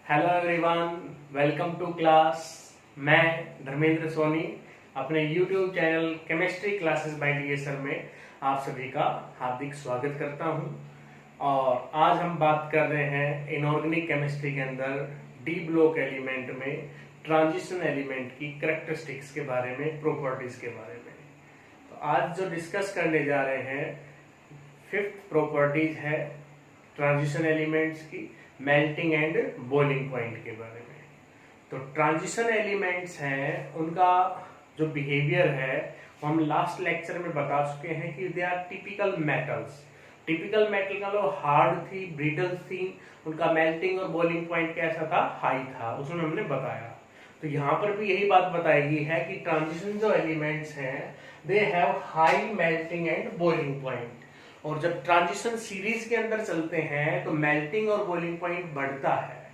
Hello everyone, welcome to class. मैं धर्मेंद्र सोनी अपने YouTube channel chemistry classes by D sir में आप सभी का हार्दिक स्वागत करता हूं। और आज हम बात कर रहे हैं इनऑर्गेनिक केमिस्ट्री के अंदर डी ब्लॉक एलिमेंट में ट्रांजिशन एलिमेंट की कैरेक्टरिस्टिक्स के बारे में, प्रॉपर्टीज के बारे में। तो आज जो डिस्कस करने जा रहे हैं फिफ्थ प्रॉपर्टीज है ट्रांजिशन एलिमेंट्स की, मेल्टिंग एंड बॉइलिंग पॉइंट के बारे में। तो ट्रांजिशन एलिमेंट्स हैं, उनका जो बिहेवियर है वो हम लास्ट लेक्चर में बता चुके हैं कि they are typical metals. Typical metal का लो हार्ड थी, ब्रिटल थी, उनका मेल्टिंग और बॉइलिंग पॉइंट कैसा था, हाई था, उसमें हमने बताया। तो यहाँ पर भी यही बात बताई गई है कि ट्रांजिशन जो एलिमेंट्स हैं they have high melting and boiling point. और जब ट्रांजिशन सीरीज के अंदर चलते हैं तो मेल्टिंग और बॉइलिंग पॉइंट बढ़ता है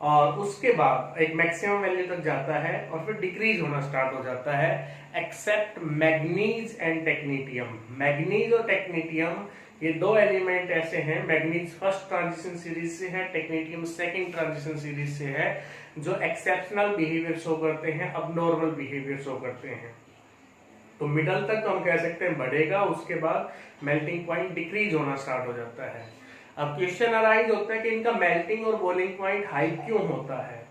और उसके बाद एक मैक्सिमम वैल्यू तक जाता है और फिर डिक्रीज होना स्टार्ट हो जाता है, एक्सेप्ट मैग्नीज एंड टेक्नीटियम। मैग्नीज और टेक्नीटियम ये दो एलिमेंट ऐसे हैं, मैग्नीज फर्स्ट ट्रांजिशन सीरीज से है, टेक्नीटियम सेकंड ट्रांजिशन सीरीज से है, जो एक्सेप्शनल बिहेवियर शो करते हैं, अबनॉर्मल बिहेवियर शो करते हैं। तो मिडल तक तो हम कह सकते हैं बढ़ेगा, उसके बाद मेल्टिंग पॉइंट डिक्रीज होना स्टार्ट हो जाता है। अब क्वेश्चन अराइज होता है कि इनका मेल्टिंग और बॉइलिंग पॉइंट हाई क्यों होता है।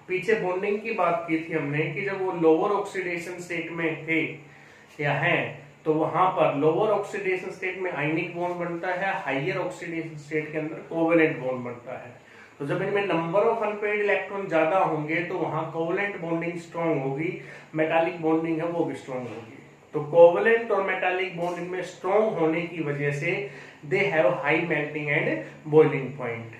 पीछे बॉन्डिंग की बात की थी हमने कि जब वो लोअर ऑक्सीडेशन स्टेट में थे या हैं तो वहां पर लोअर ऑक्सीडेशन स्टेट में आयनिक बॉन्ड बनता है, हाइयर ऑक्सीडेशन स्टेट के अंदर कोवेलेंट बॉन्ड बनता है। तो जब इनमें नंबर ऑफ अनपेयर्ड इलेक्ट्रॉन ज्यादा होंगे तो वहां कोवेलेंट बॉन्डिंग स्ट्रॉन्ग होगी, मेटालिक बॉन्डिंग है वो भी स्ट्रॉन्ग होगी। तो कोवेलेंट और मेटालिक बॉन्ड इनमें स्ट्रॉन्ग होने की वजह से they have high melting and boiling point.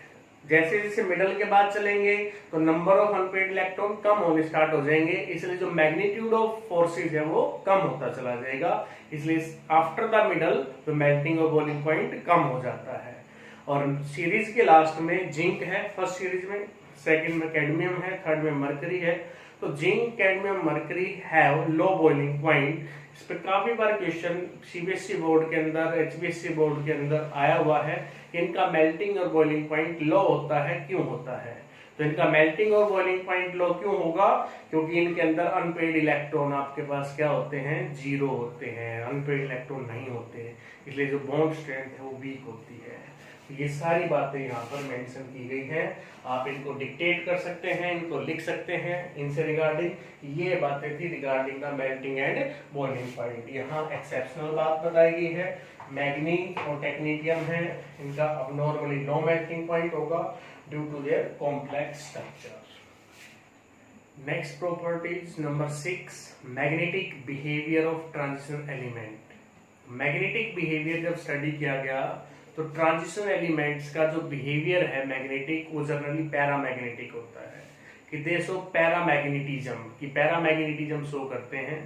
जैसे जैसे मिडल के बाद चलेंगे तो नंबर ऑफ अनपेयर्ड इलेक्ट्रॉन कम होने स्टार्ट हो जाएंगे, इसलिए जो मैग्नीट्यूड ऑफ फोर्सेज है वो कम होता चला जाएगा, इसलिए आफ्टर द मिडल तो मेल्टिंग और बॉइलिंग पॉइंट कम हो जाता है। और सीरीज के लास्ट में जिंक है, फर्स्ट सीरीज में, सेकंड में कैडमियम है, थर्ड में मरकरी है। तो zinc, cadmium, mercury have low boiling point. इस पे काफी बार क्वेश्चन सीबीएसई बोर्ड के अंदर, एचबीएसई बोर्ड के अंदर आया हुआ है कि इनका मेल्टिंग और बॉइलिंग पॉइंट लो होता है, क्यों होता है। तो इनका मेल्टिंग और बॉइलिंग पॉइंट लो क्यों होगा, क्योंकि इनके अंदर अनपेयर्ड इलेक्ट्रॉन आपके पास क्या होते हैं, जीरो होते हैं, अनपेयर्ड इलेक्ट्रॉन नहीं होते, इसलिए जो बॉन्ड स्ट्रेंथ है वो वीक होती है। ये सारी बातें यहाँ पर मेंशन की गई हैं, आप इनको डिक्टेट कर सकते हैं, इनको लिख सकते हैं। इनसे रिगार्डिंग ये बातें थी regarding the melting and boiling point. यहाँ एक्सेप्शनल बात बताई गई है, मैग्नीज और टेक्नीटियम है, इनका अबनॉर्मली लो मेल्टिंग पॉइंट होगा due to their complex structure. Next properties number 6, magnetic behaviour of transition element. Magnetic behaviour जब स्टडी किया गया तो ट्रांजिशन एलिमेंट्स का जो बिहेवियर है मैग्नेटिक, वो जनरली पैरामैग्नेटिक होता है कि दे शो पैरामैग्नेटिज्म, कि पैरामैग्नेटिज्म शो करते हैं।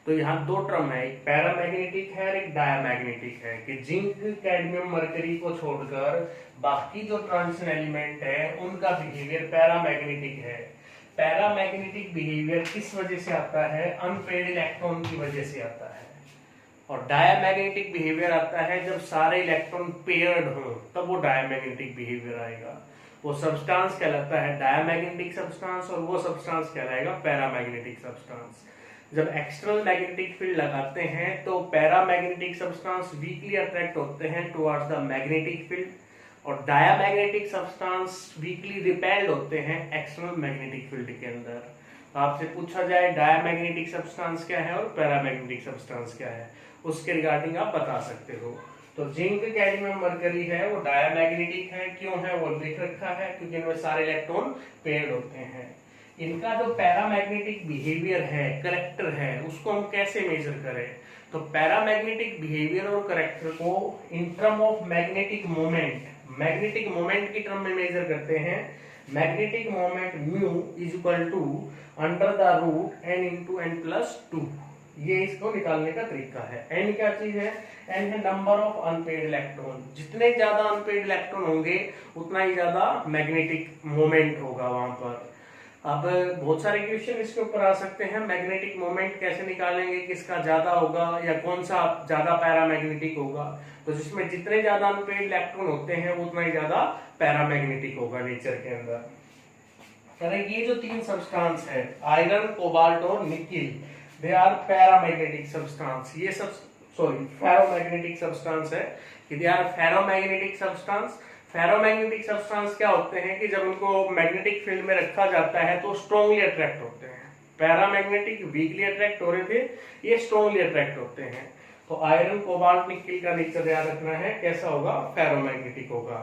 तो यहाँ दो टर्म है, एक पैरामैग्नेटिक है और एक डायामैग्नेटिक है, कि जिंक, कैडमियम, मरकरी को छोड़कर बाकी जो ट्रांजिशन एलिमेंट है उनका बिहेवियर पैरामैग्नेटिक है। पैरामैग्नेटिक बिहेवियर किस वजह से आता है, अनपेयर्ड इलेक्ट्रॉन की वजह से आता है। और डायामैग्नेटिक बिहेवियर आता है जब सारे इलेक्ट्रॉन पेयर्ड हो, तब वो डायामैग्नेटिक बिहेवियर आएगा। वो सब्सटेंस कहलाता है डायामैग्नेटिक सब्सटेंस और वो सब्सटेंस कहलाएगा पैरामैग्नेटिक सब्सटेंस। जब एक्सटर्नल मैग्नेटिक फील्ड लगाते हैं तो पैरामैग्नेटिक सब्सटेंस वीकली अट्रैक्ट होते हैं टुवर्ड्स द मैग्नेटिक फील्ड और डायामैग्नेटिक सब्सटेंस वीकली रिपेल्ड होते हैं एक्सटर्नल मैग्नेटिक फील्ड के अंदर। आपसे पूछा जाए डायामैग्नेटिक सब्सटेंस क्या है और पैरामैग्नेटिक सब्सटेंस क्या है, उसके रिगार्डिंग आप बता सकते हो। तो जिंक, कैडमियम, मरकरी है वो डायामैग्नेटिक है, क्यों है वो लिख रखा है, क्योंकि इनमें सारे इलेक्ट्रॉन पेयर्ड होते हैं। इनका जो पैरामैग्नेटिक बिहेवियर है, करेक्टर है, उसको हम कैसे मेजर करें। तो पैरामैग्नेटिक बिहेवियर और करेक्टर को in term of magnetic moment, magnetic moment की टर्म में मेजर करते हैं। Magnetic moment mu is equal to under the root n into n plus 2। ये इसको निकालने का तरीका है। n क्या चीज है, n है नंबर ऑफ अनपेयर्ड इलेक्ट्रॉन। जितने ज्यादा अनपेयर्ड इलेक्ट्रॉन होंगे उतना ही ज्यादा मैग्नेटिक मोमेंट होगा वहां पर। अब बहुत सारे क्वेश्चन इसके ऊपर आ सकते हैं। मैग्नेटिक मोमेंट कैसे निकालेंगे, किसका ज्यादा होगा या कौन सा ज्यादा पैरामैग्नेटिक होगा। तो जिसमें जितने ज्यादा अनपेड इलेक्ट्रॉन होते हैं उतना ही ज्यादा पैरामैग्नेटिक होगा नेचर के अंदर। अरे ये जो तीन सब्सटेंस है, आयरन, कोबाल्ट और nickel, they are paramagnetic substance. ये सब फेरोमैग्नेटिक सब्सटेंस है कि they are ferromagnetic substance. Ferromagnetic substance क्या होते हैं कि जब उनको मैग्नेटिक फील्ड में रखा जाता है तो स्ट्रांगली अट्रैक्ट होते हैं। पैरामैग्नेटिक वीकली अट्रैक्ट हो रहे थे, ये स्ट्रांगली अट्रैक्ट होते हैं। तो आयरन, कोबाल्ट, निकिल का नेचर याद रखना है, कैसा होगा, फेरोमैग्नेटिक होगा।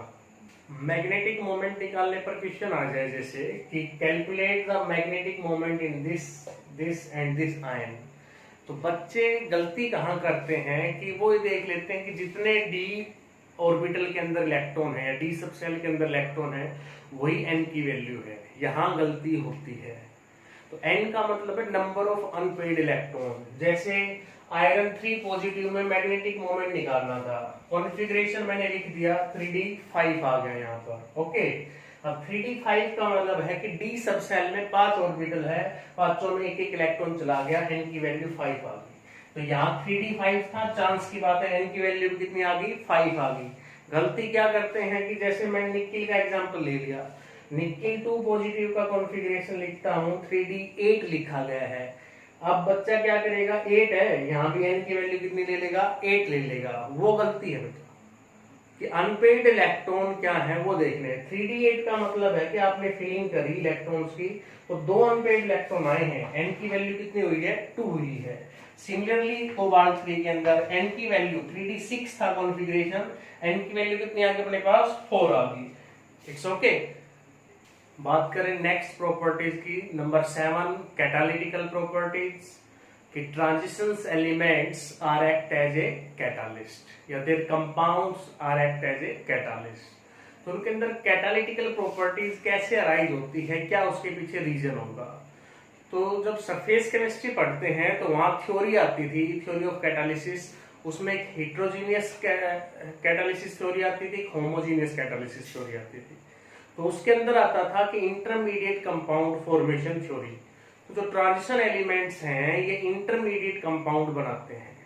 मैग्नेटिक मोमेंट निकालने पर क्वेश्चन आ जाए जैसे कि calculate the magnetic moment in this and this ion. तो बच्चे गलती कहाँ करते हैं कि वो ये देख लेते हैं कि जितने डी ऑर्बिटल के अंदर इलेक्ट्रॉन है या डी सबसेल के अंदर इलेक्ट्रॉन है वही एन की वैल्यू है। यहाँ गलती होती है। तो एन का मतलब है नंबर ऑफ अनपेड इलेक्ट्रॉन। जैसे आयरन 3 पॉजिटिव में मैग्नेटिक मोमेंट निकालना था, कॉन्फ़िगरेशन मैंने लिख दिया 3d5 आ गया यहाँ पर। ओके, अब 3d5 का मतलब है कि डी सबसेल में 5 ऑर्बिटल है, पांचों में एक एक इलेक्ट्रॉन चला गया, एन की वैल्यू 5 आ गई। तो यहाँ 3d5 था, चांस की बात है एन की वैल्यू कितनी आ गई, 5 आ गई। गलती क्या करते हैं कि जैसे मैं निकिल का एग्जांपल ले लिया, निकिल 2 पॉजिटिव का कॉन्फ़िगरेशन लिखता हूँ, 3d8 लिखा गया है। अब बच्चा क्या करेगा, 8 है, यहाँ भी एन की वैल्यू कितनी ले लेगा, 8 ले लेगा। वो गलती है बच्चा कि अनपेड इलेक्ट्रॉन क्या है वो देख ले। 3d8 का मतलब है कि आपने फिलिंग करी इलेक्ट्रॉन्स की, तो 2 अनपेड इलेक्ट्रॉन आए हैं, एन की वैल्यू कितनी हुई है, 2 हुई है। सिमिलरली कोबाल्ट 3 के अंदर एन की वैल्यू 3d6 था कॉन्फ़िगरेशन, एन की वैल्यू कितनी आ गई अपने पास, 4 आ गई। It's okay. बात करें नेक्स्ट प्रॉपर्टीज की, नंबर 7 कैटालिटिकल प्रॉपर्टीज कि transitions elements are act as a catalyst या their compounds are act as a catalyst. तो उनके अंदर कैटालिटिकल प्रॉपर्टीज कैसे अराइज होती है, क्या उसके पीछे रीजन होगा। तो जब सरफेस केमिस्ट्री पढ़ते हैं तो वहां थ्योरी आती थी, थ्योरी ऑफ कैटालिसिस। उसमें एक हेट्रोजीनियस कैटालिसिस थ्योरी आती थी, एक होमोजीनियस कैटालिसिस थ्योरी आती थी। तो उसके अंदर आता था कि इंटरमीडिएट कंपाउंड फॉर्मेशन थ्योरी। तो जो ट्रांजिशन एलिमेंट्स हैं ये इंटरमीडिएट कंपाउंड बनाते हैं।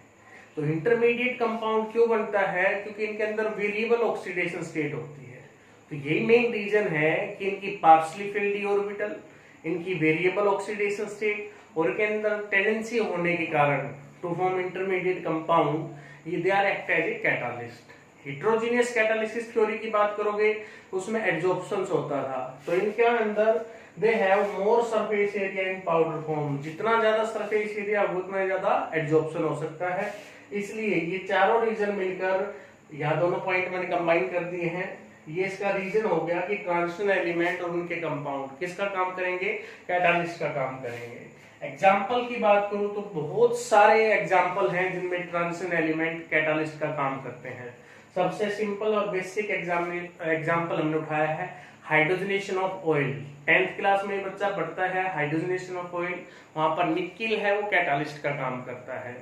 तो इंटरमीडिएट कंपाउंड क्यों बनता है, क्योंकि इनके अंदर वेरिएबल ऑक्सीडेशन स्टेट होती है। तो यही मेन रीजन है कि इनकी पार्शली फिल्ड डी ऑर्बिटल, इनकी वेरिएबल ऑक्सीडेशन स्टेट और इनके अंदर टेंडेंसी होने के कारण टू फॉर्म इंटरमीडिएट कंपाउंड, ये they are act as a catalyst. Heterogeneous catalysis theory की बात करोगे उसमें एड्जॉर्प्शन होता था। तो इनके अंदर they have more surface area in powder form. जितना ज्यादा सरफेस एरिया उतना ज्यादा एड्जॉर्प्शन हो सकता है। इसलिए ये चारों रीजन मिलकर, यहाँ दोनों पॉइंट मैंने कंबाइन कर दिए हैं, ये इसका रीजन हो गया कि ट्रांजिशन एलिमेंट और उनके कंपाउंड किसका काम करेंगे, कैटालिस्ट का काम करेंगे। एग्जाम्पल की बात करूं तो बहुत सारे एग्जाम्पल हैं जिनमें ट्रांजिशन एलिमेंट कैटालिस्ट का काम करते हैं। सबसे सिंपल और बेसिक एग्जाम्पल हमने उठाया है hydrogenation of oil. 10th class में बच्चा पढ़ता है हाइड्रोजनेशन ऑफ ऑयल, वहां पर निकिल है वो कैटालिस्ट का काम करता है।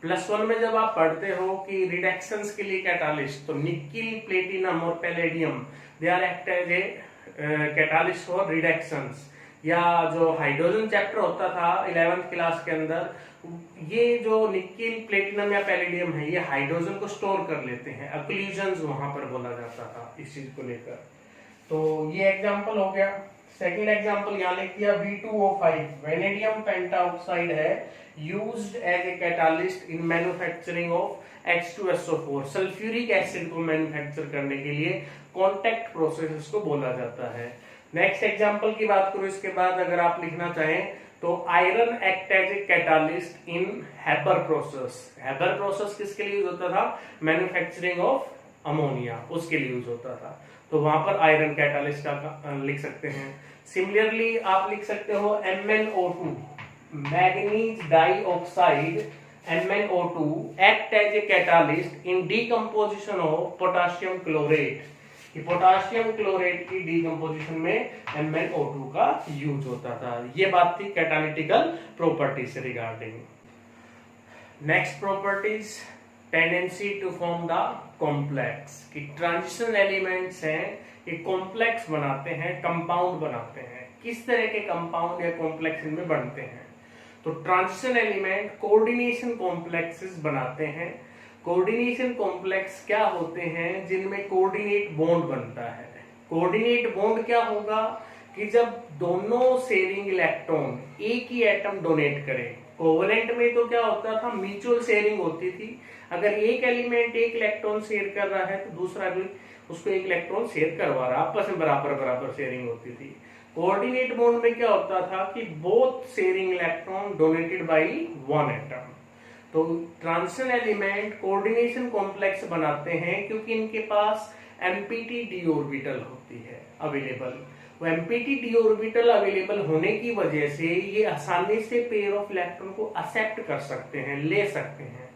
+1 में जब आप पढ़ते हो कि रिडक्शंस के लिए कैटालिस्ट, तो निकिल, प्लेटिनम और palladium they are act as a catalyst for reductions. या जो हाइड्रोजन चैप्टर होता था 11th क्लास के अंदर, ये जो निकिल, प्लेटिनम या पैलेडियम है ये हाइड्रोजन को स्टोर कर लेते हैं, अक्लूजन्स वहां पर बोला जाता था इस चीज को लेकर। तो ये एग्जांपल हो गया। सेकंड एग्जांपल यहाँ लिख दिया V2O5, वेनेडियम पेंटाऑक्साइड है, used as a catalyst in manufacturing of H2SO4। Sulphuric acid को मैन्युफैक्चर करने के लिए कॉन्टैक्ट प्रोसेस को बोला जाता है। नेक्स्ट एग्जांपल की बात करूं इसके बाद अगर आप लिखना चाहें तो iron act as a catalyst in Haber process. Haber process किसके लिए यूज होता था, मैन्युफैक्चरिंग ऑफ अमोनिया, उसके लिए यूज होता था। तो वहां पर आयरन कैटालिस्ट का लिख सकते हैं। सिमिलरली आप लिख सकते हो MnO2, manganese dioxide MnO2 act as a catalyst in decomposition of potassium chlorate. कि पोटाशियम क्लोरेट की डीकम्पोजिशन में MnO2 का यूज होता था। ये बात थी कैटालिटिकल प्रॉपर्टी से regarding. Next properties, tendency to form the complex. कि ट्रांजिशन एलिमेंट्स हैं ये कॉम्प्लेक्स बनाते हैं, कंपाउंड बनाते हैं। किस तरह के कंपाउंड या कॉम्प्लेक्स इनमें बनते हैं। तो ट्रांजिशन एलिमेंट कोऑर्डिनेशन कॉम्प्लेक्सेस बनाते हैं। कोऑर्डिनेशन कॉम्प्लेक्स क्या होते हैं? जिनमें कोऑर्डिनेट बॉन्ड बनता है। कोऑर्डिनेट बॉन्ड क्या होगा कि जब दोनों शेयरिंग इलेक्ट्रॉन एक ही एटम डोनेट करें। कोवलेंट में तो क्या होता था, म्यूचुअल शेयरिंग होती थी। अगर एक एलिमेंट एक इलेक्ट्रॉन शेयर कर रहा है तो दूसरा भी उसको एक इलेक्ट्रॉन शेयर करवा रहा, आपस में बराबर बराबर शेयरिंग होती थी। कोऑर्डिनेट बॉन्ड में क्या होता था कि both sharing electron donated by one atom. तो ट्रांजिशन एलिमेंट कोऑर्डिनेशन कॉम्प्लेक्स बनाते हैं क्योंकि इनके पास एमपीटी डी ऑर्बिटल होती है अवेलेबल। वो एमपीटी डी ऑर्बिटल अवेलेबल होने की वजह से ये आसानी से पेयर ऑफ इलेक्ट्रॉन को एक्सेप्ट कर सकते हैं, ले सकते हैं।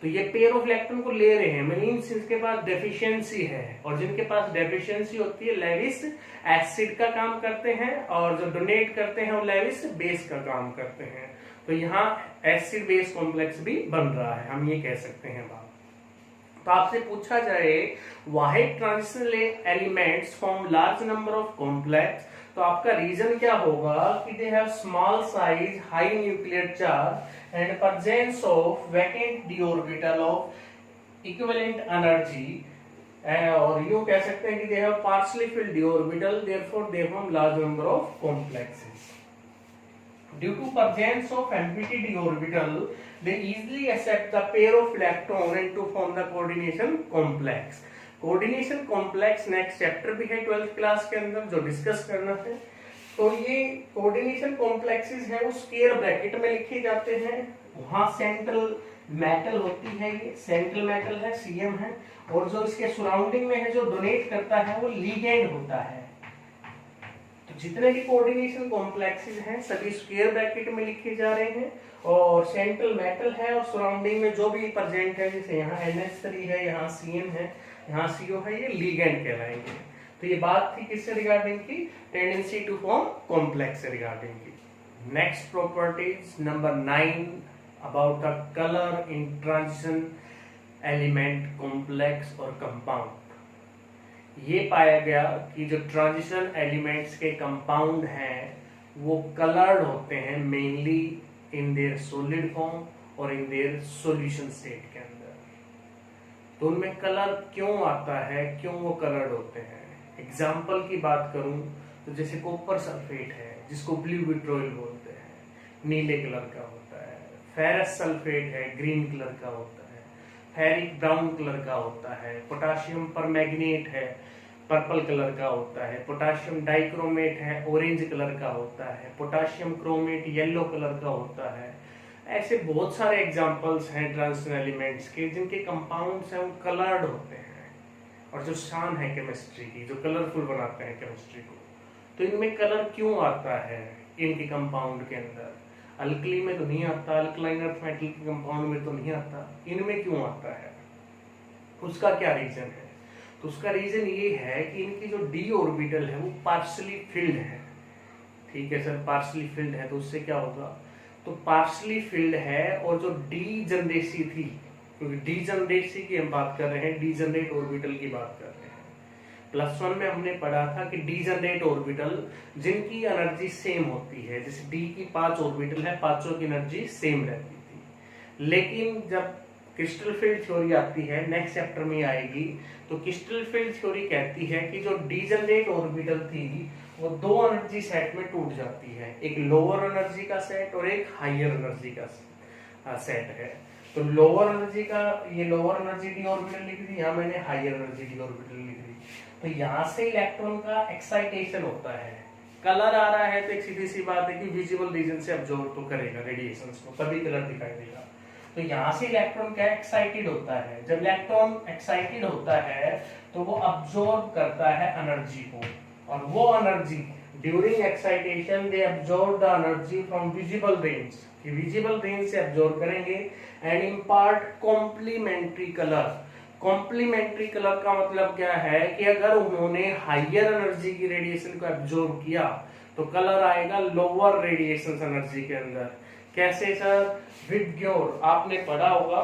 तो ये पेयर ऑफ इलेक्ट्रॉन को ले रहे हैं मींस इनके पास डेफिशिएंसी है, और जिनके पास डेफिशिएंसी होती है लेविस एसिड का काम करते हैं, और जो डोनेट करते हैं वो लेविस बेस का काम करते हैं। तो यहाँ एसिड बेस कॉम्प्लेक्स भी बन रहा है, हम ये कह सकते हैं बात। तो आपसे पूछा जाए why transitional elements form large number of complex, तो आपका रीजन क्या होगा कि they have small size, high nuclear charge and presence of vacant D orbital of equivalent energy, और यूं कह सकते हैं कि they have partially field D orbital, therefore they form large number of complexes. Due to presence of empty d orbital, they easily accept the pair of electron and to form the coordination complex. Coordination complex next chapter भी है 12th class के अंदर जो discuss करना है। तो ये coordination complexes है वो स्क्वायर ब्रैकेट में लिखे जाते हैं। वहां सेंट्रल मेटल होती है, ये सेंट्रल मेटल है, सीएम है, और जो इसके सराउंडिंग में है जो डोनेट करता है वो लिगेंड होता है। तो जितने भी कोऑर्डिनेशन कॉम्प्लेक्सेस हैं सभी स्क्वायर ब्रैकेट में लिखे जा रहे हैं, और सेंट्रल मेटल है और सराउंडिंग में जो भी प्रेजेंट है, जैसे यहाँ NH3 है, यहाँ CN है, यहाँ CO है, ये लिगेंड कहलाएंगे। तो ये बात थी किससे रिगार्डिंग की? टेंडेंसी टू फॉर्म कॉम्प्लेक्स से रिगार्डिंग की। Next properties number 9 about the colour in transition element complex और कंपाउंड। ये पाया गया कि जो ट्रांजिशन एलिमेंट्स के कंपाउंड हैं वो कलर्ड होते हैं mainly in their solid form और इन देयर सॉल्यूशन स्टेट के अंदर। तो उनमें कलर क्यों आता है, क्यों वो कलर्ड होते हैं? एग्जाम्पल की बात करूं तो जैसे कॉपर सल्फेट है जिसको ब्लू विट्रोल बोलते हैं, नीले कलर का होता है। फेरस सल्फेट है, ग्रीन कलर का होता है। फेरिक ब्राउन कलर का होता है। पोटाशियम परमैंगनेट है, पर्पल कलर का होता है। पोटाशियम डाइक्रोमेट है, ऑरेंज कलर का होता है। पोटाशियम क्रोमेट येलो कलर का होता है। ऐसे बहुत सारे एग्जांपल्स हैं ट्रांजिशन एलिमेंट्स के जिनके कंपाउंड्स हैं वो कलर्ड होते हैं, और जो शान है केमिस्ट्री की, जो कलरफुल बनाते हैं केमिस्ट्री को। तो इनमें कलर क्यों आता है इनके कंपाउंड के अंदर? अल्कली में तो नहीं आता, अल्कलाइन अर्थ मेटल के कंपाउंड में तो नहीं आता, इनमें क्यों आता है? उसका क्या रीजन है? तो उसका रीजन ये है कि इनकी जो डी ऑर्बिटल है वो पार्शियली फिल्ड है। ठीक है सर, पार्शियली फिल्ड है तो उससे क्या होगा? तो पार्शियली फिल्ड है, और जो डी जनरेसी थी, क्योंकि डी जनरेसी की हम बात कर रहे हैं, डी जनरेट ऑर्बिटल की बात कर रहे हैं। +1 में हमने पढ़ा था कि डी जनरेट ऑर्बिटल जिनकी एनर्जी सेम होती है, जैसे डी की 5 ऑर्बिटल है, पांचों की एनर्जी सेम रहती थी। लेकिन जब क्रिस्टल फील्ड थ्योरी आती है, नेक्स्ट चैप्टर में आएगी, तो क्रिस्टल फील्ड थ्योरी कहती है कि जो डी जनरेट ऑर्बिटल थी वो 2 एनर्जी सेट में टूट जाती है, एक लोअर एनर्जी का सेट और एक हायर एनर्जी का सेट है। तो लोअर एनर्जी का, ये लोअर एनर्जी डी ऑर्बिटल लिख दी, यहाँ मैंने हायर एनर्जी डी ऑर्बिटल लिख दी। तो यहाँ से इलेक्ट्रॉन का एक्साइटेशन होता है, कलर आ रहा है तो एक सीधी सी बात है कि विजिबल रीजन से अब्जॉर्ब तो करेगा रेडिएशंस को, तभी कलर दिखाई देगा। तो यहाँ से इलेक्ट्रॉन क्या एक्साइटेड होता है। जब इलेक्ट्रॉन एक्साइटेड होता है तो वो अब्जॉर्ब करता है एनर्जी को, और वो energy during excitation they absorb the energy from visible range, visible range से अब्जॉर्ब करेंगे and impart complementary colour. Complementary colour का मतलब क्या है कि अगर उन्होंने हायर एनर्जी की रेडिएशन को एब्जॉर्ब किया तो कलर आएगा लोअर रेडिएशन एनर्जी के अंदर। कैसे सर? विटग्योर आपने पढ़ा होगा,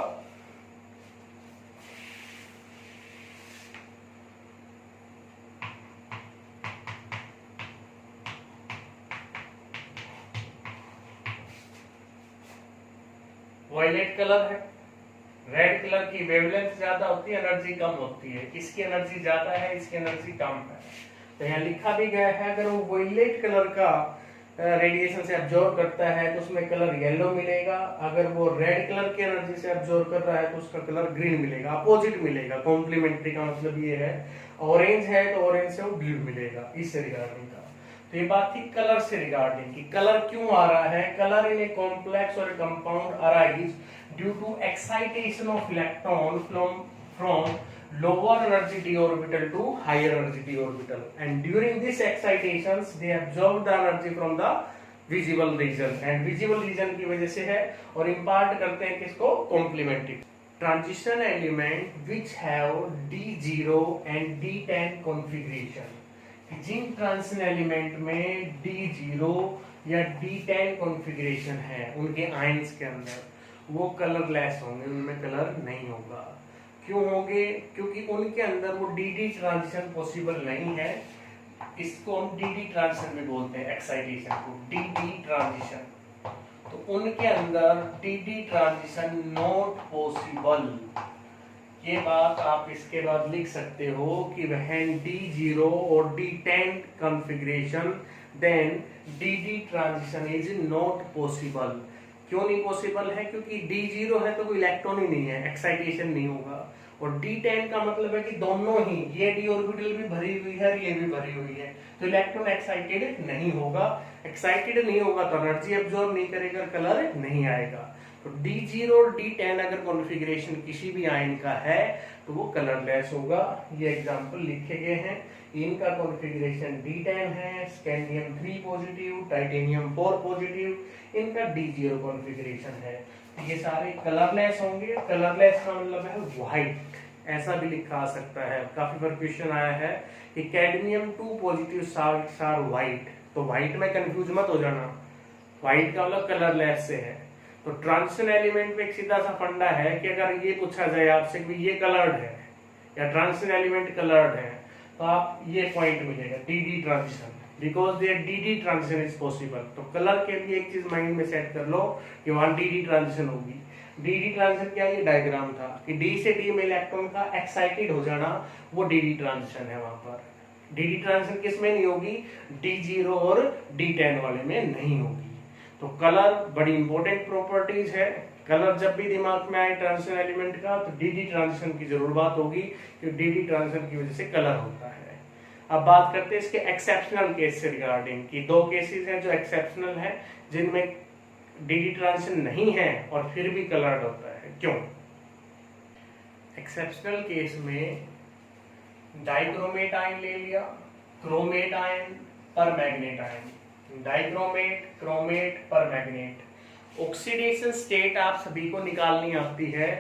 वायलेट कलर है, रेड कलर की वेवलेंथ ज्यादा होती है, एनर्जी कम होती है। इसकी एनर्जी ज्यादा है, इसकी एनर्जी कम है। तो यहाँ लिखा भी गया है अगर वो वायलेट कलर का रेडिएशन से एब्जॉर्ब करता है तो उसमें कलर येलो मिलेगा, अगर वो रेड कलर की एनर्जी से एब्जॉर्ब कर रहा है तो उसका कलर ग्रीन मिलेगा, अपोजिट मिलेगा। कॉम्प्लीमेंट्री का मतलब ये है, ऑरेंज है तो ऑरेंज से वो ब्लू मिलेगा, इससे रिगार्डिंग का। तो ये बात थी कलर से रिगार्डिंग की कलर क्यों आ रहा है। कलर इन ए कॉम्प्लेक्स और compound arise due to excitation of electron from lower energy d orbital to higher energy d orbital, and during this excitations they absorb the energy from the visible region, and visible region की वजह से है और impart करते हैं किसको, complementary. Transition element which have D0 and D10 configuration, जिन transition element में D0 या D10 कॉन्फ़िगरेशन है उनके आयंस के अंदर वो कलरलेस होंगे, उनमें कलर नहीं होगा। क्यों होंगे, क्योंकि उनके अंदर वो डी ट्रांजिशन पॉसिबल नहीं है। इसको हम डी ट्रांजिशन भी बोलते हैं, एक्साइटेशन को डी ट्रांजिशन। तो उनके अंदर डी ट्रांजिशन नॉट पॉसिबल। ये बात आप इसके बाद लिख सकते हो कि व्हेन D0 और D10 configuration then D transition is not possible. क्यों नहीं पॉसिबल है, क्योंकि D0 है तो कोई इलेक्ट्रॉन ही नहीं है, एक्साइटेशन नहीं होगा। और D10 का मतलब है कि दोनों ही, ये d ऑर्बिटल भी भरी हुई है, ये भी भरी हुई है, तो इलेक्ट्रॉन एक्साइटेड नहीं होगा। एक्साइटेड नहीं होगा तो एनर्जी एब्जॉर्ब नहीं करेगा, कलर नहीं आएगा। तो D0 और D10 अगर कॉन्फ़िगरेशन किसी भी आयन का है तो वो कलरलेस होगा। ये एग्जांपल लिखे गए हैं। इनका कॉन्फ़िगरेशन D10 है, स्कैंडियम 3 पॉजिटिव, टाइटेनियम 4 पॉजिटिव, इनका D0 कॉन्फ़िगरेशन है। ये सारे कलरलेस होंगे। कलरलेस का मतलब है व्हाइट, ऐसा भी लिखा आ सकता है। काफी बार क्वेश्चन आया है कि cadmium 2 positive salts are white, तो व्हाइट में कंफ्यूज मत हो जाना, व्हाइट का मतलब कलरलेस से है। तो ट्रांजिशन एलिमेंट में एक सीधा सा फंडा है कि अगर ये पूछा जाए आपसे कि ये कलर्ड है या ट्रांजिशन एलिमेंट कलर्ड है तो आप ये पॉइंट मिलेगा D transition, because there D transition is possible. तो कलर के लिए एक चीज माइंड में सेट कर लो कि वहां डी ट्रांजिशन होगी। डी ट्रांजिशन क्या, ये डायग्राम था कि डी से डी में इलेक्ट्रॉन का एक्साइटेड हो जाना, वो डी ट्रांजिशन है। वहां पर डी ट्रांजिशन किस में नहीं होगी, D0 और D10 वाले में नहीं होगी। तो कलर बड़ी इंपॉर्टेंट प्रॉपर्टीज है। कलर जब भी दिमाग में आए ट्रांजिशन एलिमेंट का तो डी ट्रांजिशन की जरूर बात होगी, क्योंकि डी ट्रांजिशन की वजह से कलर होता है। अब बात करते हैं इसके एक्सेप्शनल केस से रिगार्डिंग की। दो केसेस हैं जो एक्सेप्शनल है, जिनमें डी ट्रांजिशन नहीं है और फिर भी कलर्ड होता है। क्यों? एक्सेप्शनल केस में डाइक्रोमेट आयन ले लिया, chromate ion, परमैग्नेट ion, dichromate, chromate, परमैग्नेट। Oxidation state आप सभी को निकालनी आती है।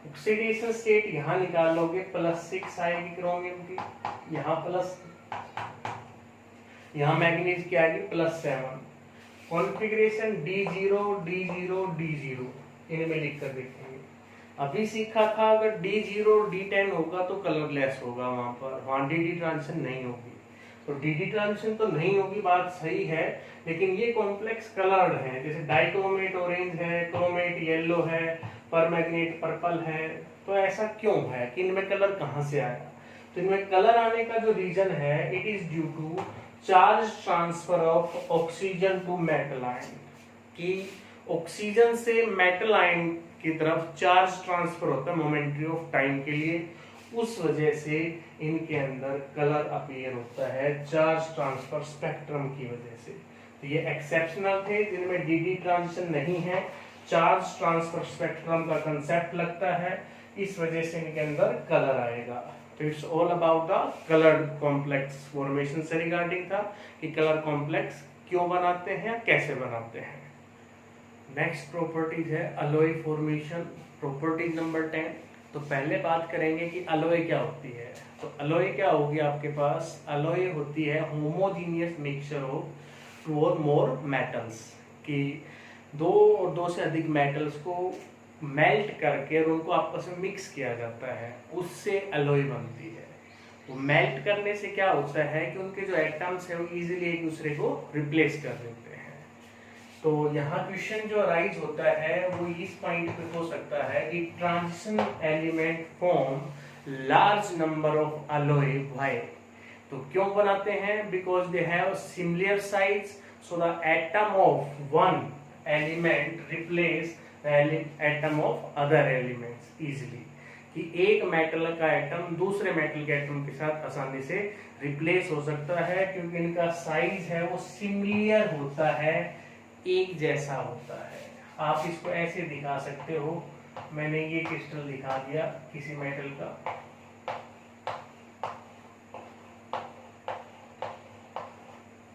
ऑक्सीडेशन स्टेट यहां निकाल लोगे, +6 आएगी क्रोमियम की, यहाँ प्लस, यहाँ मैग्नीज की आएगी +7। कॉन्फ़िगरेशन D0 D0 D0 इनमें लिखकर देखेंगे। अभी सीखा था अगर D0 D10 होगा तो कलरलेस होगा, वहां पर वहां डी ट्रांजिशन नहीं होगी। तो डी ट्रांजिशन तो नहीं होगी, बात सही है, लेकिन ये कॉम्प्लेक्स कलर्ड है। जैसे डाइक्रोमेट ऑरेंज है, क्रोमेट येलो है, परमैग्नेट पर्पल है। तो ऐसा क्यों है कि इनमें कलर कहां से आया? तो इनमें कलर आने का जो रीजन है, it is due to charge transfer of oxygen to metal ion. कि ऑक्सीजन से मेटल आयन की तरफ चार्ज ट्रांसफर होता है मोमेंटरी ऑफ टाइम के लिए, उस वजह से इनके अंदर कलर अपीयर होता है चार्ज ट्रांसफर स्पेक्ट्रम की वजह से। तो ये एक्सेप्शनल थे जिनमें डी ट्रांजिशन नहीं है, चार्ज ट्रांसफर स्पेक्ट्रम का कंसेप्ट लगता है, इस वजह से इनके अंदर कलर आएगा। तो it's all about the coloured complex formation से रिगार्डिंग था कि कलर कॉम्प्लेक्स क्यों बनाते हैं, कैसे बनाते हैं। नेक्स्ट प्रॉपर्टीज है अलॉय फॉर्मेशन, प्रॉपर्टीज नंबर 10। तो पहले बात करेंगे कि अलॉय क्या होती है। तो अलॉय क्या होगी आपके पास, अलॉय होती है होमोजीनियस मिक्सचर ऑफ 2 और मोर मेटल्स, कि 2 और 2 से अधिक मेटल्स को मेल्ट करके और उनको आपस में मिक्स किया जाता है, उससे अलॉय बनती है। तो मेल्ट करने से क्या होता है कि उनके जो एटम्स है वो इजीली एक दूसरे को रिप्लेस कर देते हैं। तो यहाँ क्वेश्चन जो राइज होता है वो इस पॉइंट पे हो सकता है कि transition element form large number of alloy why? तो क्यों बनाते हैं? Because they have similar size, so the atom of one element replace the atom of other elements easily, कि एक मेटल का एटम दूसरे मेटल के एटम के साथ आसानी से रिप्लेस हो सकता है, क्योंकि इनका साइज है वो सिमिलर होता है, एक जैसा होता है। आप इसको ऐसे दिखा सकते हो, मैंने ये क्रिस्टल दिखा दिया किसी मेटल का,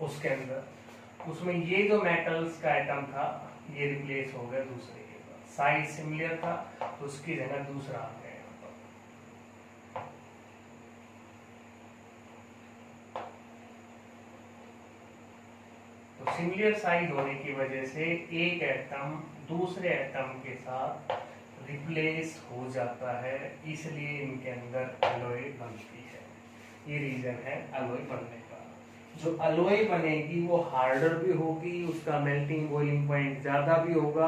उसके अंदर उसमें ये जो मेटल्स का एटम था ये रिप्लेस हो गया दूसरे के साथ, साइज सिमिलर था तो उसकी जगह दूसरा आ गया। तो सिमिलर साइज होने की वजह से एक एटम दूसरे एटम के साथ रिप्लेस हो जाता है, इसलिए इनके अंदर एलॉय बनती है। ये रीजन है एलॉय बनने का। जो एलॉय बनेगी वो हार्डर भी होगी, उसका मेल्टिंग बॉइलिंग पॉइंट ज्यादा भी होगा,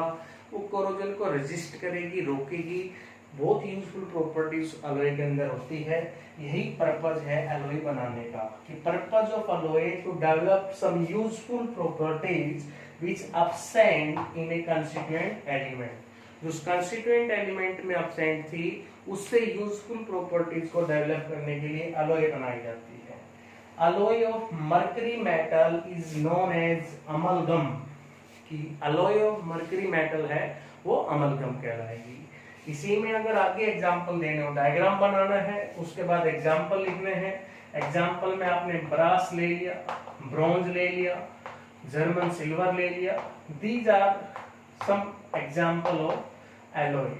वो कोरोजन को रेजिस्ट करेगी, रोकेगी। बहुत यूजफुल प्रॉपर्टीज एलॉय के अंदर होती है। यही पर्पज है एलॉय बनाने का, कि purpose of alloy to develop some useful properties which absent in a constituent element. जो कंस्टिट्यूएंट एलिमेंट में एब्सेंट थी उससे यूजफुल प्रॉपर्टीज को डेवलप करने के लिए एलॉय बनाई जाती है। Alloy of mercury metal is known as amalgam, कि एलॉय ऑफ मर्करी मेटल है वो अमलगम कहलाएगी। इसी में अगर आगे एग्जाम्पल देने हो, डायग्राम बनाना है, उसके बाद एग्जाम्पल लिखने हैं। एग्जाम्पल में आपने ब्रास ले लिया, ब्रॉन्ज ले लिया, जर्मन सिल्वर ले लिया। These are some example of alloy,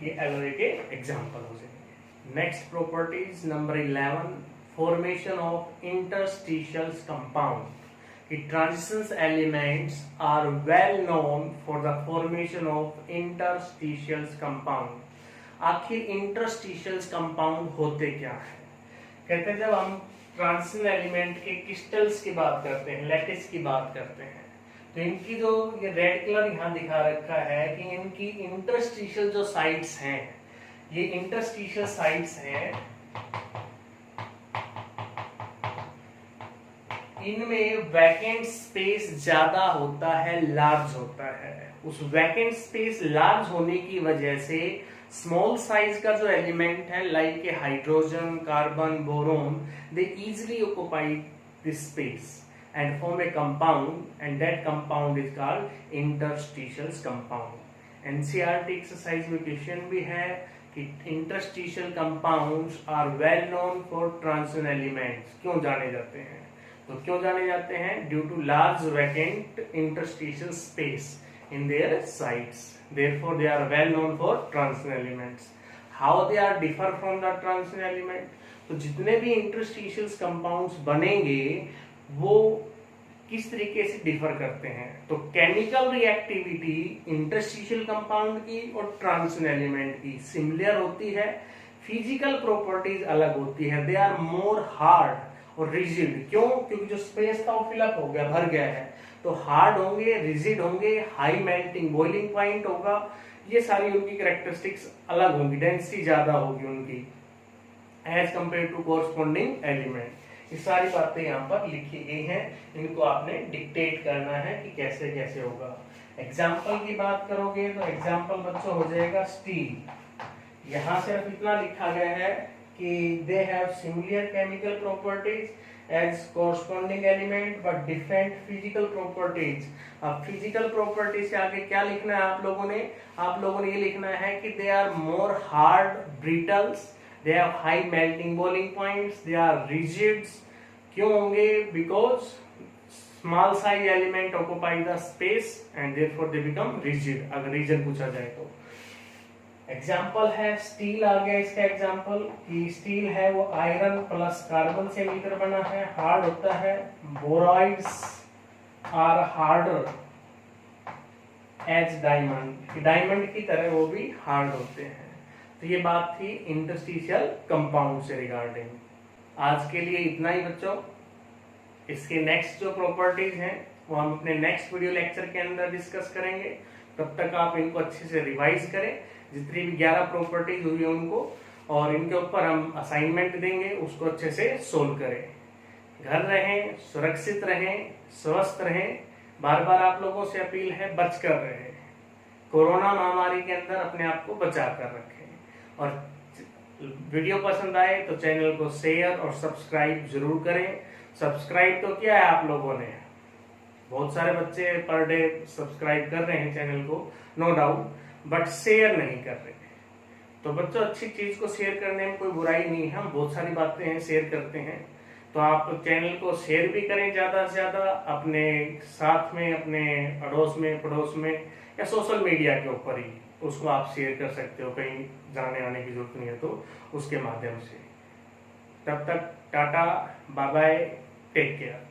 ये एलॉय के एग्जाम्पल हो जाएंगे। Next properties number 11, formation of interstitials compound. Transition elements are well known for the formation of interstitials compound. आखिर interstitials compound होते क्या है? कहते हैं जब हम ट्रांजिशन एलिमेंट के क्रिस्टल्स की बात करते हैं, लैटिस की बात करते हैं, तो इनकी जो ये रेड कलर यहाँ दिखा रखा है कि इनकी इंटरस्टिशियल जो साइट्स हैं, ये इंटरस्टिशियल साइट्स हैं, इनमें वैकेंट स्पेस ज्यादा होता है, लार्ज होता है। उस वैकेंट स्पेस लार्ज होने की वजह से स्मॉल साइज का जो एलिमेंट है लाइक के hydrogen, carbon, boron, they easily occupy this space and form a compound, and that compound is called interstitial compound. NCERT exercise में क्वेश्चन भी है कि interstitial compounds are well known for transition elements. क्यों जाने जाते हैं? तो क्यों जाने जाते हैं? Due to large vacant interstitial space in their sites, therefore they are well known for transition elements. How they are differ from the transition element? तो जितने भी इंटरस्टिशियल कंपाउंड्स बनेंगे वो किस तरीके से डिफर करते हैं? तो केमिकल रिएक्टिविटी इंटरस्टिशियल कंपाउंड की और ट्रांजिशन एलिमेंट की सिमिलर होती है, फिजिकल प्रॉपर्टीज अलग होती है। दे आर मोर हार्ड और रिजिड। क्यों? क्योंकि जो स्पेस था वो फिलअप हो गया, भर गया है, तो हार्ड होंगे, रिजिड होंगे, हाई मेल्टिंग बॉइलिंग पॉइंट होगा, ये सारी उनकी कैरेक्टरिस्टिक्स अलग होंगी, डेंसिटी ज्यादा होगी उनकी as compare to corresponding element. ये सारी बातें यहाँ पर लिखी गई हैं, इनको आपने डिक्टेट करना है कि कैसे कैसे होगा। एग्जाम्पल की बात करोगे तो एग्जाम्पल बच्चों हो जाएगा स्टील। यहाँ सिर्फ इतना लिखा गया है कि they have similar chemical properties as corresponding element but different physical properties। अब physical properties से आगे क्या लिखना है आप लोगों ने? आप लोगों ने ये लिखना है कि they are more hard brittles, they have high melting boiling points, they are rigids। क्यों होंगे? Because small size element occupy the space and therefore they become rigid। अगर रीजन पूछा जाए तो एग्जाम्पल है स्टील आ गया। इसका एग्जाम्पल कि स्टील है वो आयरन प्लस कार्बन से मिलकर बना है, हार्ड होता है। Borides are harder as diamond, diamond की तरह वो भी हार्ड होते हैं। तो ये बात थी इंटरस्टिशियल कंपाउंड से रिगार्डिंग। आज के लिए इतना ही बच्चों। इसके नेक्स्ट जो प्रॉपर्टीज हैं वो हम अपने नेक्स्ट वीडियो लेक्चर के अंदर डिस्कस करेंगे। तब तक आप इनको अच्छे से रिवाइज करें, जितनी भी 11 प्रॉपर्टीज हुई है उनको, और इनके ऊपर हम असाइनमेंट देंगे, उसको अच्छे से सोल्व करें। घर रहें, सुरक्षित रहें, स्वस्थ रहें। बार बार आप लोगों से अपील है, बच कर रहें। कोरोना महामारी के अंदर अपने आप को बचा कर रखें। और वीडियो पसंद आए तो चैनल को शेयर और सब्सक्राइब जरूर करें। सब्सक्राइब तो किया है आप लोगों ने, बहुत सारे बच्चे पर डे सब्सक्राइब कर रहे हैं चैनल को, नो डाउट, बट शेयर नहीं कर रहे। तो बच्चों, अच्छी चीज को शेयर करने में कोई बुराई नहीं है, हम बहुत सारी बातें हैं शेयर करते हैं। तो आप चैनल को शेयर भी करें ज्यादा से ज्यादा, अपने साथ में, अपने अड़ोस में, पड़ोस में, या सोशल मीडिया के ऊपर ही उसको आप शेयर कर सकते हो, कहीं जाने आने की जरूरत नहीं है तो उसके माध्यम से। तब तक tata, bye bye, take care.